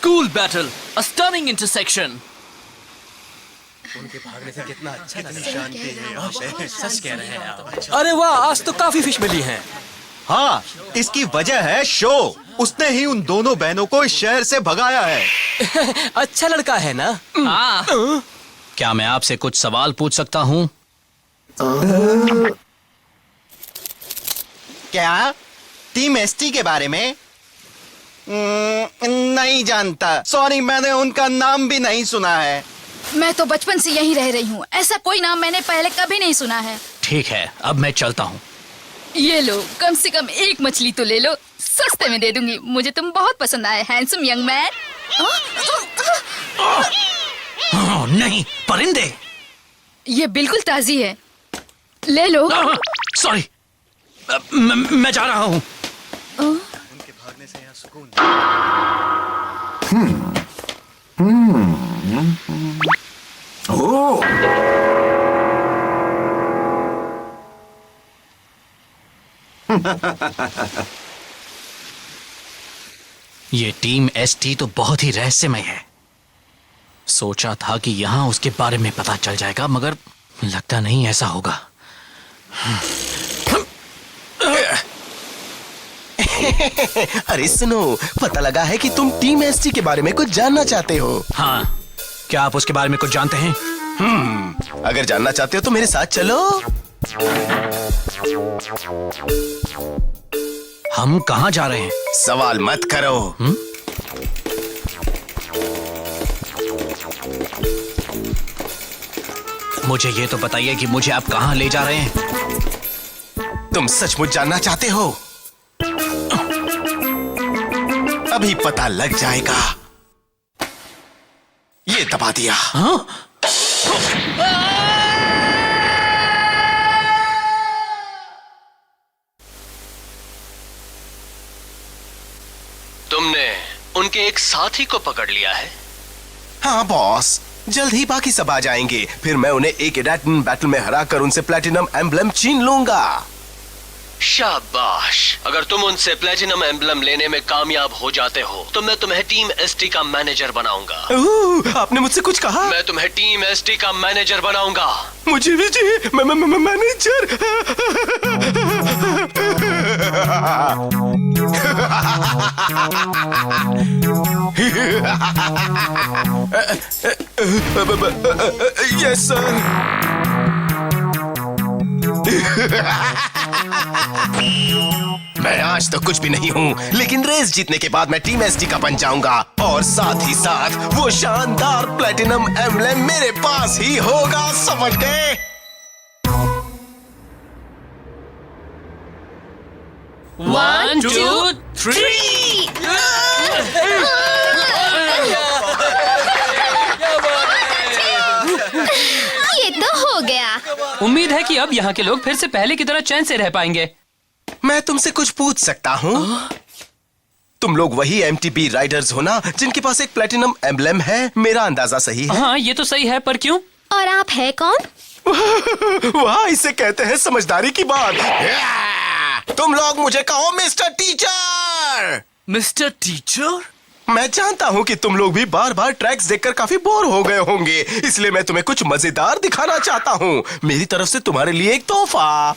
School battle, a stunning intersection. उनके भागने से कितना अच्छा कितनी शांति है। सच कह रहे हैं आप। अरे वाह, आज तो काफी फिश मिली हैं। हाँ, इसकी वजह है शो। उसने ही उन दोनों बहनों को इस शहर से भगाया है। अच्छा लड़का है ना? हाँ। क्या मैं आपसे कुछ सवाल पूछ सकता हूँ? क्या? टीम एसटी के बारे में? नहीं जानता। सॉरी, मैंने उनका नाम भी नहीं सुना है। मैं तो बचपन से यहीं रह रही हूँ। ऐसा कोई नाम मैंने पहले कभी नहीं सुना है। ठीक है, अब मैं चलता हूँ। ये लो, कम से कम एक मछली तो ले लो, सस्ते में दे दूंगी। मुझे तुम बहुत पसंद आए, हैंडसम यंग मैन। नहीं, परिंदे। ये बिल्कुल ताजी है, ले लो। सॉरी, मैं जा रहा हूँ। उनके भागने से यहाँ सुकून। ये टीम एसटी तो बहुत ही रहस्यमय है। सोचा था कि यहाँ उसके बारे में पता चल जाएगा, मगर लगता नहीं ऐसा होगा। अरे सुनो, पता लगा है कि तुम टीम एसटी के बारे में कुछ जानना चाहते हो। हाँ, क्या आप उसके बारे में कुछ जानते हैं? अगर जानना चाहते हो तो मेरे साथ चलो। हम कहाँ जा रहे हैं? सवाल मत करो। मुझे ये तो बताइए कि मुझे आप कहाँ ले जा रहे हैं? तुम सचमुच जानना चाहते हो? अभी पता लग जाएगा। ये दबा दिया। हाँ? तुमने उनके एक साथी को पकड़ लिया है। हाँ बॉस, जल्द ही बाकी सब आ जाएंगे। फिर मैं उन्हें एक एडाटन बैटल में हराकर उनसे प्लैटिनम एम्बलम छीन लूंगा। शाबाश। अगर तुम उनसे प्लैटिनम एम्बलम लेने में कामयाब हो जाते हो तो मैं तुम्हें टीम एसटी का मैनेजर बनाऊंगा। आपने मुझसे कुछ कहा? मैं तुम्हें टीम एसटी का मैनेजर बनाऊंगा। मुझे भी जी, मैनेजर। Yes sir. मैं आज तो कुछ भी नहीं हूँ, लेकिन रेस जीतने के बाद मैं टीम एसटी का बन जाऊंगा और साथ ही साथ वो शानदार प्लैटिनम एम्बलम मेरे पास ही होगा, समझ गए? One, two, three. ये तो हो गया। उम्मीद है कि अब यहाँ के लोग फिर से पहले की तरह चैन से रह पाएंगे। मैं तुमसे कुछ पूछ सकता हूँ? तुम लोग वही एमटीबी राइडर्स हो ना जिनके पास एक प्लैटिनम एम्बलम है? मेरा अंदाजा सही है? हाँ, ये तो सही है, पर क्यों? और आप है कौन? वाह, इसे कहते हैं समझदारी की बात। तुम लोग मुझे कहो मिस्टर टीचर। Mister teacher? मैं जानता हूँ कि तुम लोग भी बार बार ट्रैक्स देखकर काफी बोर हो गए होंगे, इसलिए मैं तुम्हें कुछ मजेदार दिखाना चाहता हूँ। मेरी तरफ से तुम्हारे लिए एक तोहफा।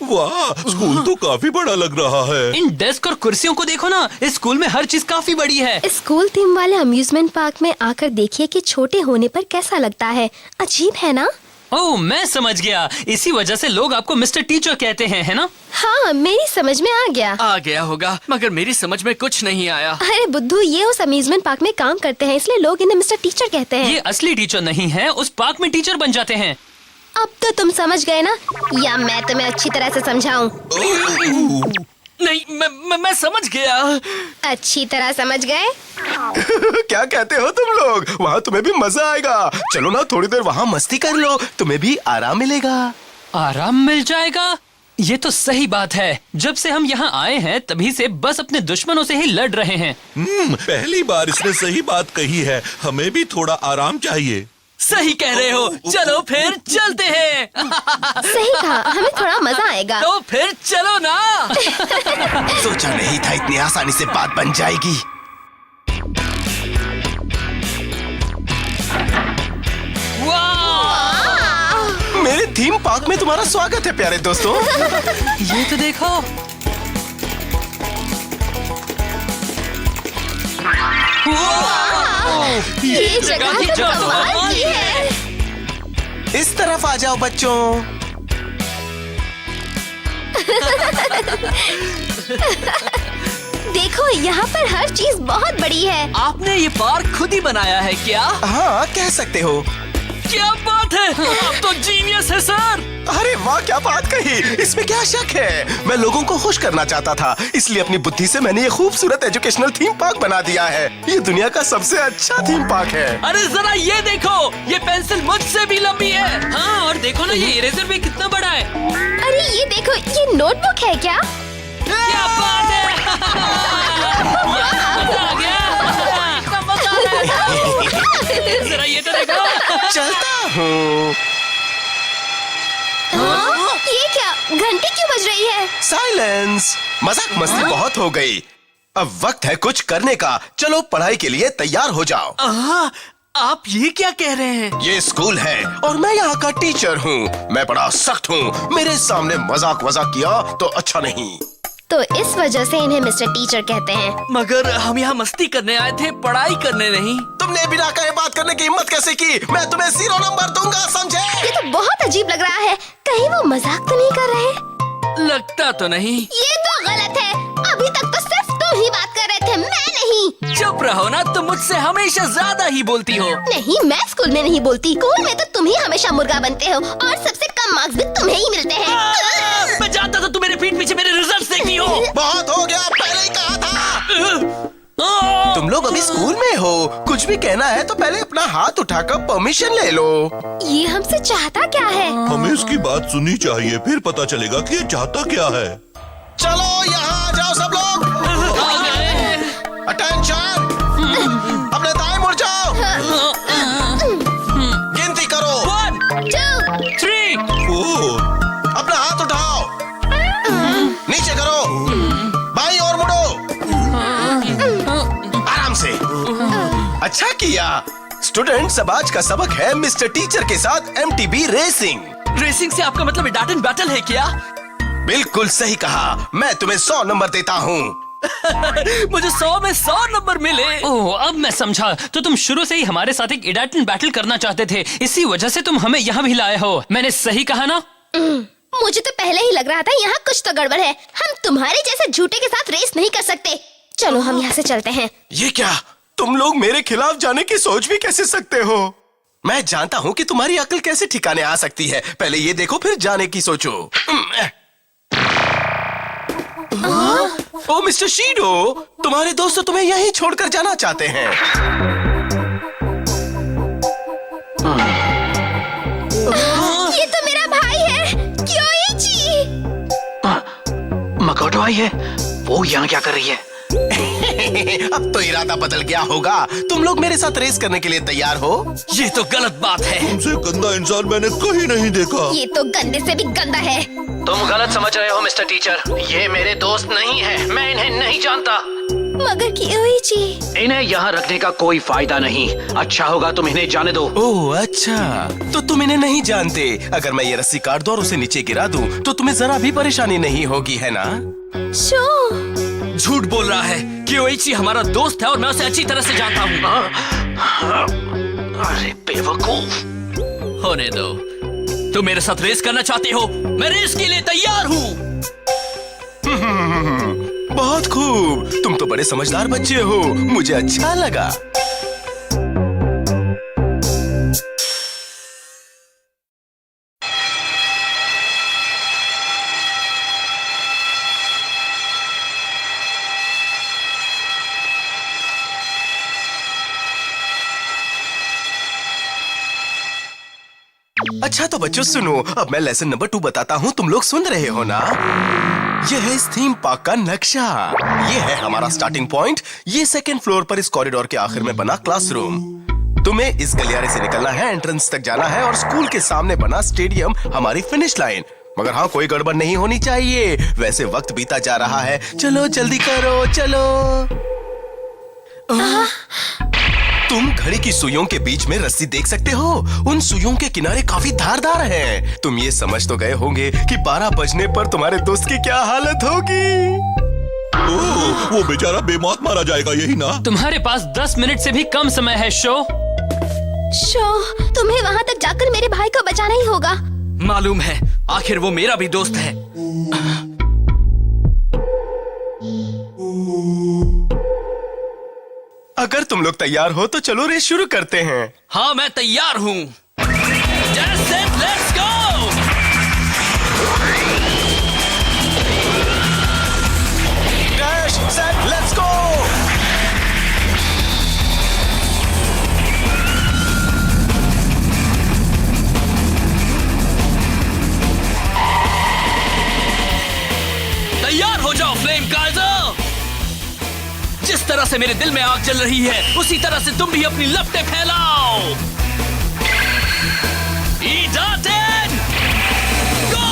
वाह, स्कूल तो काफी बड़ा लग रहा है। इन डेस्क और कुर्सियों को देखो ना, इस स्कूल में हर चीज काफी बड़ी है। स्कूल थीम वाले अम्यूजमेंट पार्क में आकर देखिए कि छोटे होने पर कैसा लगता है। अजीब है ना? ओह, मैं समझ गया। इसी वजह से लोग आपको मिस्टर टीचर कहते हैं, है ना? हाँ, मेरी समझ में आ गया। आ गया होगा, मगर मेरी समझ में कुछ नहीं आया। अरे बुद्धू, ये उस अम्यूजमेंट पार्क में काम करते हैं, इसलिए लोग इन्हें मिस्टर टीचर कहते हैं। ये असली टीचर नहीं है, उस पार्क में टीचर बन जाते हैं। अब तो तुम समझ गए ना, या मैं तुम्हें अच्छी तरह से समझाऊं? नहीं, मैं समझ गया। अच्छी तरह समझ गए? क्या कहते हो तुम लोग? वहाँ तुम्हें भी मजा आएगा। चलो ना, थोड़ी देर वहाँ मस्ती कर लो, तुम्हें भी आराम मिलेगा। आराम मिल जाएगा? ये तो सही बात है। जब से हम यहाँ आए हैं तभी से बस अपने दुश्मनों से ही लड़ रहे हैं। पहली बार इसने सही बात कही है। हमें भी थोड़ा आराम चाहिए। सही कह रहे हो। चलो फिर चलते हैं। सही कहा, हमें थोड़ा मजा आएगा। तो फिर चलो ना। सोचा नहीं था इतनी आसानी से बात बन जाएगी। मेरे थीम पार्क में तुम्हारा स्वागत है प्यारे दोस्तों। ये तो देखो। ये जगह तो कमाल की है। इस तरफ आ जाओ बच्चों। देखो यहाँ पर हर चीज बहुत बड़ी है। आपने ये पार्क खुद ही बनाया है क्या? हाँ, कह सकते हो। क्या बात है, आप तो जीनियस है सर। अरे वाह, क्या बात कही, इसमें क्या शक है। मैं लोगों को खुश करना चाहता था, इसलिए अपनी बुद्धि से मैंने ये खूबसूरत एजुकेशनल थीम पार्क बना दिया है। ये दुनिया का सबसे अच्छा थीम पार्क है। अरे जरा ये देखो, ये पेंसिल मुझसे भी लंबी है। हाँ, और देखो ना ये इरेजर भी कितना बड़ा है। अरे ये देखो, ये नोटबुक है क्या? क्या बात है। मजा आ गया। मजा आ रहा है। जरा ये तो देखो। चलता हूँ। हाँ? ये क्या, घंटी क्यों बज रही है? साइलेंस, मजाक मस्ती बहुत हो गई। अब वक्त है कुछ करने का। चलो पढ़ाई के लिए तैयार हो जाओ। आप ये क्या कह रहे हैं? ये स्कूल है और मैं यहाँ का टीचर हूँ। मैं बड़ा सख्त हूँ। मेरे सामने मजाक किया तो अच्छा नहीं। तो इस वजह से इन्हें मिस्टर टीचर कहते हैं। मगर हम यहाँ मस्ती करने आए थे, पढ़ाई करने नहीं। तुमने बिना कहे बात करने की हिम्मत कैसे की? मैं तुम्हें 0 नंबर दूंगा, समझे? ये तो बहुत अजीब लग रहा है। कहीं वो मजाक तो नहीं कर रहे? लगता तो नहीं। ये तो गलत है। अभी तक तो सिर्फ तुम ही बात कर रहे थे, मैं नहीं। चुप रहो ना, तुम मुझसे हमेशा ज्यादा ही बोलती हो। नहीं, मैं स्कूल में नहीं बोलती। स्कूल में तो तुम ही हमेशा मुर्गा बनते हो और सबसे कम मार्क्स भी तुम्हें ही मिलते हैं। मैं जानता था तुम मेरे पीठ पीछे मेरे रिजल्ट्स देखती हो। बहुत हो गया, पहले ही कहा था। तुम लोग अभी स्कूल में हो, कुछ भी कहना है तो पहले अपना हाथ उठाकर परमिशन ले लो। ये हमसे चाहता क्या है? हमें इसकी बात सुननी चाहिए, फिर पता चलेगा कि ये चाहता क्या है। चलो यहाँ आ जाओ सब लोग। अटेंशन, अपने दाएं मुड़ जाओ। गिनती करो। 1, 2, 3। अपना हाथ उठाओ, नीचे करो, बाईं ओर मुड़ो, आराम से। अच्छा किया। स्टूडेंट्स, अब आज का सबक है मिस्टर टीचर के साथ MTB रेसिंग। रेसिंग से आपका मतलब डार्ट बैटल है क्या? बिल्कुल सही कहा। मैं तुम्हें 100 नंबर देता हूँ। मुझे 100 में 100 नंबर मिले। ओह, अब मैं समझा। तो तुम शुरू से ही हमारे साथ एक इडाटन बैटल करना चाहते थे, इसी वजह से तुम हमें यहाँ भी लाए हो। मैंने सही कहा ना? मुझे तो पहले ही लग रहा था यहाँ कुछ तो गड़बड़ है। हम तुम्हारे जैसे झूठे के साथ रेस नहीं कर सकते। चलो हम यहाँ से चलते हैं। ये क्या, तुम लोग मेरे खिलाफ जाने की सोच भी कैसे सकते हो? मैं जानता हूँ कि तुम्हारी अकल कैसे ठिकाने आ सकती है। पहले ये देखो, फिर जाने की सोचो। ओ मिस्टर शीडो, तुम्हारे दोस्त तुम्हें यहीं छोड़कर जाना चाहते हैं। ये तो मेरा भाई है, क्योइची। मकोटो आई है, वो यहाँ क्या कर रही है? अब तो इरादा बदल गया होगा। तुम लोग मेरे साथ रेस करने के लिए तैयार हो? ये तो गलत बात है। तुमसे गंदा इंसान मैंने कहीं नहीं देखा। ये तो गंदे से भी गंदा है। तुम गलत समझ रहे हो मिस्टर टीचर। ये मेरे दोस्त नहीं है, मैं इन्हें नहीं जानता। मगर क्योइची, इन्हें यहाँ रखने का कोई फायदा नहीं। अच्छा होगा तुम इन्हें जाने दो। ओह अच्छा, तो तुम इन्हें नहीं जानते। अगर मैं ये रस्सी काट दूं और उसे नीचे गिरा दूं, तो तुम्हें जरा भी परेशानी नहीं होगी, है ना? शो, झूठ बोल रहा है। क्योइची हमारा दोस्त है और मैं उसे अच्छी तरह से जानता हूँ। अरे बेवकूफ। होने दो। तुम मेरे साथ रेस करना चाहते हो? मैं रेस के लिए तैयार हूँ। बहुत खूब, तुम तो बड़े समझदार बच्चे हो, मुझे अच्छा लगा। अच्छा तो बच्चों सुनो, अब मैं लेसन नंबर 2 बताता हूँ। तुम लोग सुन रहे हो ना? ये है इस थीम पार्क का नक्शा। ये है हमारा स्टार्टिंग पॉइंट। ये 2nd फ्लोर पर इस कॉरिडोर के आखिर में बना क्लासरूम। तुम्हें इस गलियारे से निकलना है, एंट्रेंस तक जाना है और स्कूल के सामने बना स्टेडियम हमारी फिनिश लाइन। मगर हाँ, कोई गड़बड़ नहीं होनी चाहिए। वैसे वक्त बीता जा रहा है, चलो जल्दी करो, चलो। तुम घड़ी की सुइयों के बीच में रस्सी देख सकते हो। उन सुइयों के किनारे काफी धारदार हैं। तुम ये समझ तो गए होंगे कि 12 बजने पर तुम्हारे दोस्त की क्या हालत होगी। ओह, वो बेचारा बेमौत मारा जाएगा, यही ना? तुम्हारे पास 10 मिनट से भी कम समय है शो। तुम्हें वहाँ तक जाकर मेरे भाई को बचाना ही होगा। मालूम है, आखिर वो मेरा भी दोस्त है। अगर तुम लोग तैयार हो तो चलो रेस शुरू करते हैं। हाँ, मैं तैयार हूँ। Just set, let's go! Dash, set, let's go! तैयार हो जाओ फ्लेम काइजर। जिस तरह से मेरे दिल में आग जल रही है, उसी तरह से तुम भी अपनी लपटें फैलाओ। E10 गो!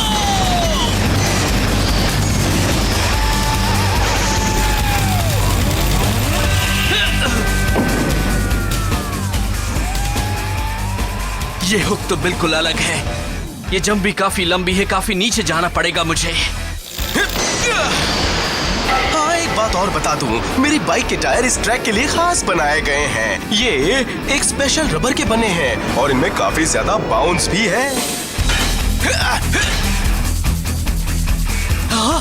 ये हुक तो बिल्कुल अलग है। ये जंप भी काफी लंबी है, काफी नीचे जाना पड़ेगा मुझे। हाँ, एक बात और बता दूं, मेरी बाइक के टायर इस ट्रैक के लिए खास बनाए गए हैं। ये एक स्पेशल रबर के बने हैं और इनमें काफी ज्यादा बाउंस भी है। हाँ,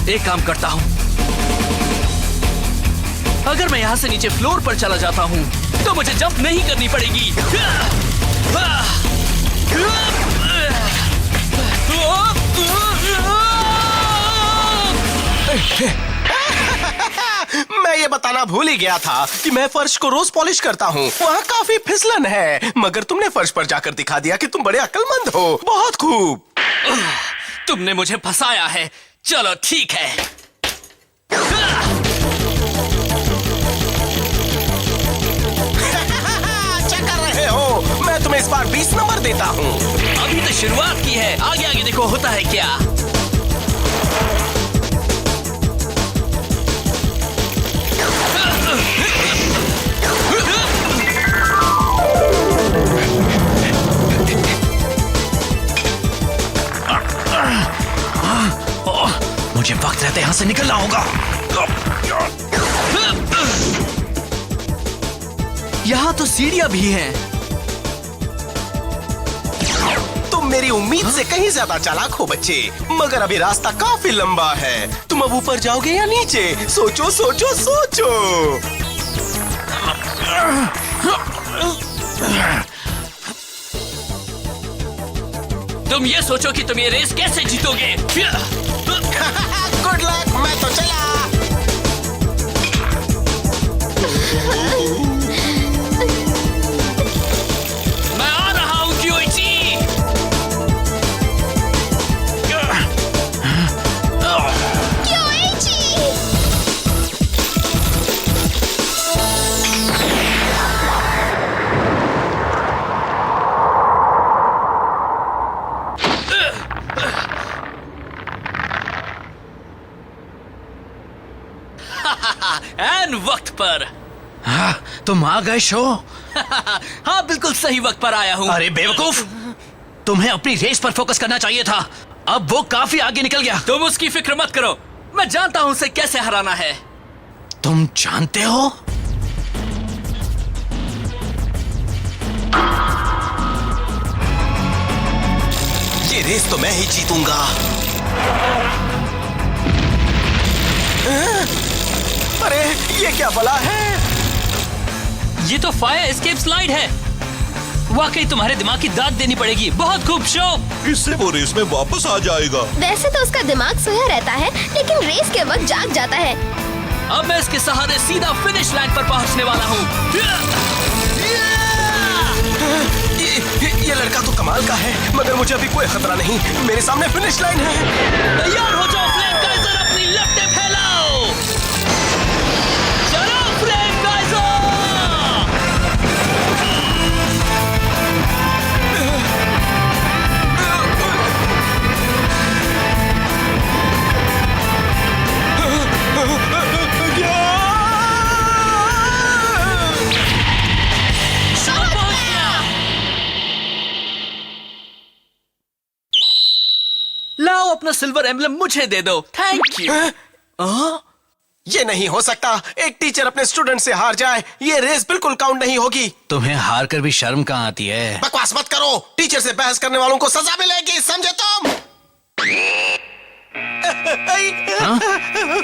एक काम करता हूँ। अगर मैं यहाँ से नीचे फ्लोर पर चला जाता हूँ तो मुझे जंप नहीं करनी पड़ेगी। मैं ये बताना भूल ही गया था कि मैं फर्श को रोज पॉलिश करता हूँ। वहाँ काफी फिसलन है, मगर तुमने फर्श पर जाकर दिखा दिया कि तुम बड़े अक्लमंद हो। बहुत खूब। तुमने मुझे फंसाया है। चलो ठीक है। क्या कर रहे हो? मैं तुम्हें इस बार 20 नंबर देता हूँ। अभी तो शुरुआत की है, आगे आगे देखो होता है क्या। मुझे वक्त रहते यहाँ से निकलना होगा। यहाँ तो सीढ़ियाँ भी हैं। तुम मेरी उम्मीद से कहीं ज्यादा चालाक हो बच्चे, मगर अभी रास्ता काफी लंबा है। तुम अब ऊपर जाओगे या नीचे? सोचो सोचो सोचो। तुम ये सोचो कि तुम ये रेस कैसे जीतोगे। गुड लक, मैं तो चला। मैं आ रहा हूँ क्योइची। एन वक्त पर। हाँ, तुम आ गए शो। हाँ, बिल्कुल सही वक्त पर आया हूँ। अरे बेवकूफ, तुम्हें अपनी रेस पर फोकस करना चाहिए था। अब वो काफी आगे निकल गया। तुम उसकी फिक्र मत करो, मैं जानता हूँ उसे कैसे हराना है। तुम जानते हो? ये रेस तो मैं ही जीतूंगा। अरे ये क्या भला है? ये तो फायर एस्केप स्लाइड है। वाकई तुम्हारे दिमाग की दाद देनी पड़ेगी। बहुत खूब शो। इससे वो रेस में वापस आ जाएगा। वैसे तो उसका दिमाग सोया रहता है, लेकिन रेस के वक्त जाग जाता है। अब मैं इसके सहारे सीधा फिनिश लाइन पर पहुंचने वाला हूँ। ये लड़का तो कमाल का है, मगर मुझे अभी कोई खतरा नहीं। मेरे सामने फिनिश लाइन है। तैयार हो जाओ फ्लेम काइजर, अपनी लपटें फैलाओ। चलो फ्लेम काइजर। लाओ अपना सिल्वर एम्बलम मुझे दे दो। Thank you. ये नहीं हो सकता, एक टीचर अपने स्टूडेंट से हार जाए, ये रेस बिल्कुल काउंट नहीं होगी। तुम्हें हार कर भी शर्म कहाँ आती है? बकवास मत करो, टीचर से बहस करने वालों को सजा मिलेगी, समझे तुम? हाँ?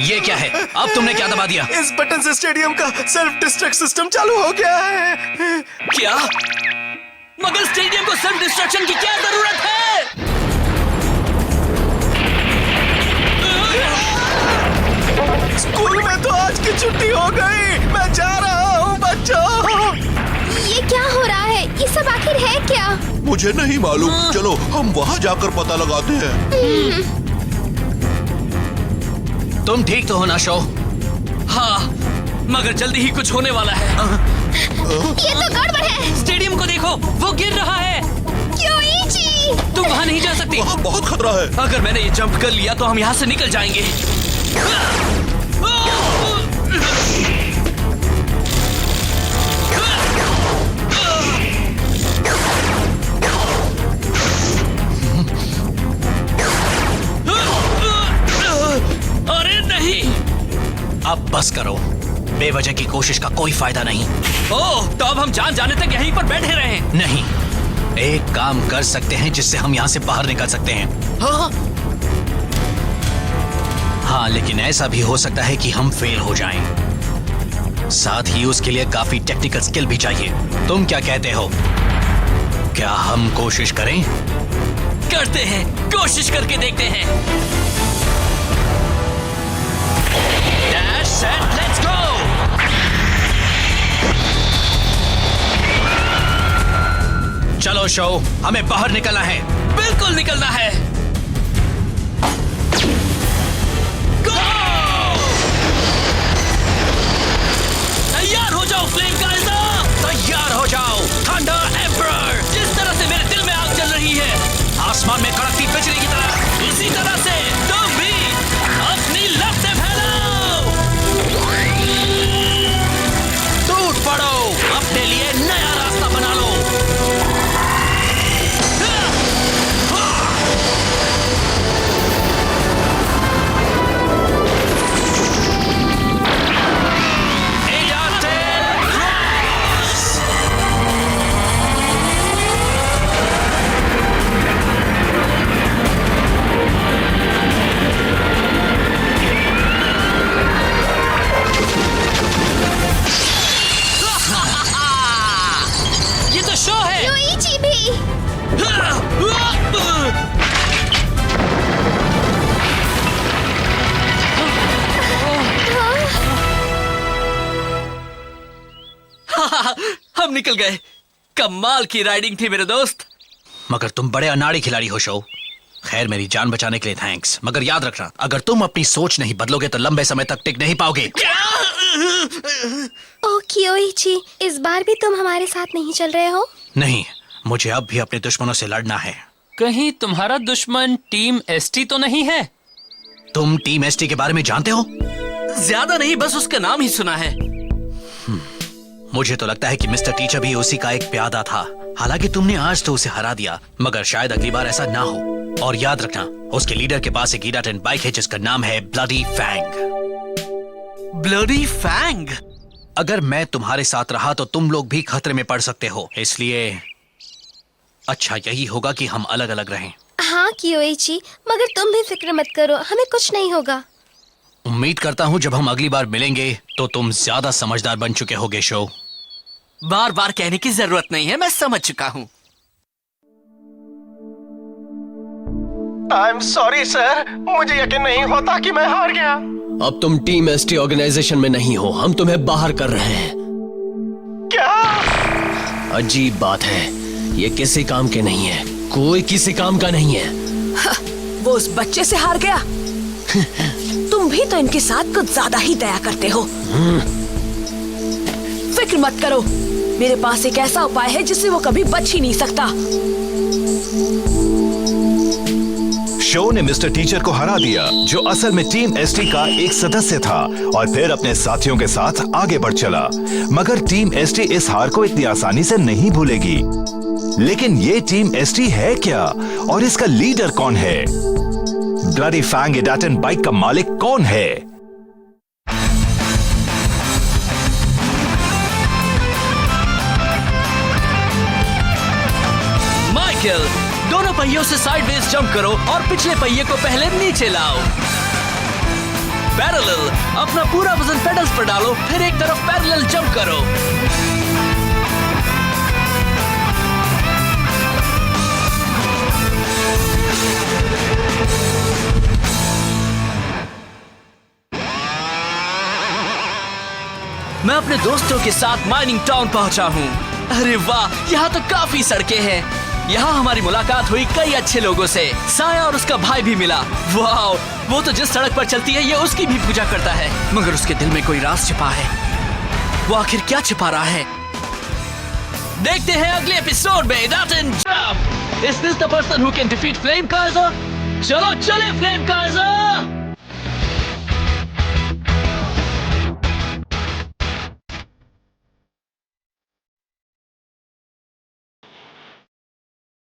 ये क्या है? अब तुमने क्या दबा दिया? इस बटन से स्टेडियम का सेल्फ डिस्ट्रक्ट सिस्टम चालू हो गया है। क्या? मगर स्टेडियम को सेल्फ डिस्ट्रक्शन की क्या जरूरत है? स्कूल में तो आज की छुट्टी हो गई, मैं जा रहा हूँ बच्चों। ये क्या हो रहा है? ये सब आखिर है क्या? मुझे नहीं मालूम, चलो हम वहाँ जाकर पता लगाते हैं। तुम ठीक तो हो ना शो? हाँ, मगर जल्दी ही कुछ होने वाला है। ये तो गड़बड़ है। स्टेडियम को देखो, वो गिर रहा है। क्योइची! तुम वहाँ नहीं जा सकती। वहाँ बहुत खतरा है। अगर मैंने ये जंप कर लिया तो हम यहाँ से निकल जाएंगे। अरे नहीं! अब बस करो, बेवजह की कोशिश का कोई फायदा नहीं। ओह, तो अब हम जान जाने तक यहीं पर बैठे रहें। नहीं, एक काम कर सकते हैं जिससे हम यहाँ से बाहर निकल सकते हैं। हाँ, लेकिन ऐसा भी हो सकता है कि हम फेल हो जाएं। साथ ही उसके लिए काफी टेक्निकल स्किल भी चाहिए। तुम क्या कहते हो? क्या हम कोशिश करें? करते हैं, कोशिश करके देखते हैं। Dash, set, let's go! चलो शो, हमें बाहर निकलना है। बिल्कुल निकलना है। Go! तैयार हो जाओ फ्लेम काइज़र! तैयार हो जाओ थंडर एम्परर! जिस तरह से मेरे दिल में आग जल रही है, आसमान में कड़कती बिजली की तरह। उसी तरह से तुम भी अपनी लपटें फैलाओ। टूट पड़ो, अपने लिए नया रास्ता बना लो। ये तो शो है। क्योइची भी। हम निकल गए। कमाल की राइडिंग थी मेरे दोस्त। मगर तुम बड़े अनाड़ी खिलाड़ी हो शो। खैर, मेरी जान बचाने के लिए थैंक्स, मगर याद रखना, अगर तुम अपनी सोच नहीं बदलोगे तो लंबे समय तक टिक नहीं पाओगे। ओह क्योइची, इस बार भी तुम हमारे साथ नहीं चल रहे हो? नहीं, मुझे अब भी अपने दुश्मनों से लड़ना है। कहीं तुम्हारा दुश्मन टीम एसटी तो नहीं है? तुम टीम एसटी के बारे में जानते हो? ज्यादा नहीं, बस उसका नाम ही सुना है। मुझे तो लगता है कि मिस्टर टीचर भी उसी का एक प्यादा था। हालांकि तुमने आज तो उसे हरा दिया, मगर शायद अगली बार ऐसा ना हो। और याद रखना, उसके लीडर के पास एक ईडाटेन बाइक है जिसका नाम है ब्लडी फैंग। Bloody Fang? अगर मैं तुम्हारे साथ रहा तो तुम लोग भी खतरे में पड़ सकते हो, इसलिए अच्छा यही होगा कि हम अलग अलग रहें। हाँ क्योइची, मगर तुम भी फिक्र मत करो, हमें कुछ नहीं होगा। उम्मीद करता हूँ जब हम अगली बार मिलेंगे तो तुम ज्यादा समझदार बन चुके होगे शो। बार बार कहने की जरूरत नहीं है, मैं समझ चुका हूँ। आई एम सॉरी सर, मुझे यकीन नहीं होता कि मैं हार गया। अब तुम टीम एसटी ऑर्गेनाइजेशन में नहीं हो, हम तुम्हें बाहर कर रहे हैं। क्या? अजीब बात है, ये किसी काम के नहीं है, कोई किसी काम का नहीं है। वो उस बच्चे से हार गया। तुम भी तो इनके साथ कुछ ज्यादा ही दया करते हो। फिक्र मत करो, मेरे पास एक ऐसा उपाय है जिससे वो कभी बच ही नहीं सकता। शो ने मिस्टर टीचर को हरा दिया, जो असल में टीम एसटी का एक सदस्य था, और फिर अपने साथियों के साथ आगे बढ़ चला। मगर टीम एसटी इस हार को इतनी आसानी से नहीं भूलेगी। लेकिन ये टीम एसटी है क्या, और इसका लीडर कौन है? ब्लडी फैंग इडाटन बाइक का मालिक कौन है? माइकल, दोनों पहियों से साइडवेज जंप करो और पिछले पहिए को पहले नीचे लाओ। पैरेलल, अपना पूरा वजन पेडल्स पर डालो, फिर एक तरफ पैरेलल जंप करो। मैं अपने दोस्तों के साथ माइनिंग टाउन पहुंचा हूँ। अरे वाह, यहाँ तो काफी सड़कें हैं। यहाँ हमारी मुलाकात हुई कई अच्छे लोगों से। साया और उसका भाई भी मिला। वाह, वो तो जिस सड़क पर चलती है ये उसकी भी पूजा करता है, मगर उसके दिल में कोई राज छिपा है। वो आखिर क्या छिपा रहा है? देखते हैं अगले एपिसोड में। Is this the person who can defeat Flame Kaiser? चलो चले फ्लेम काइजर!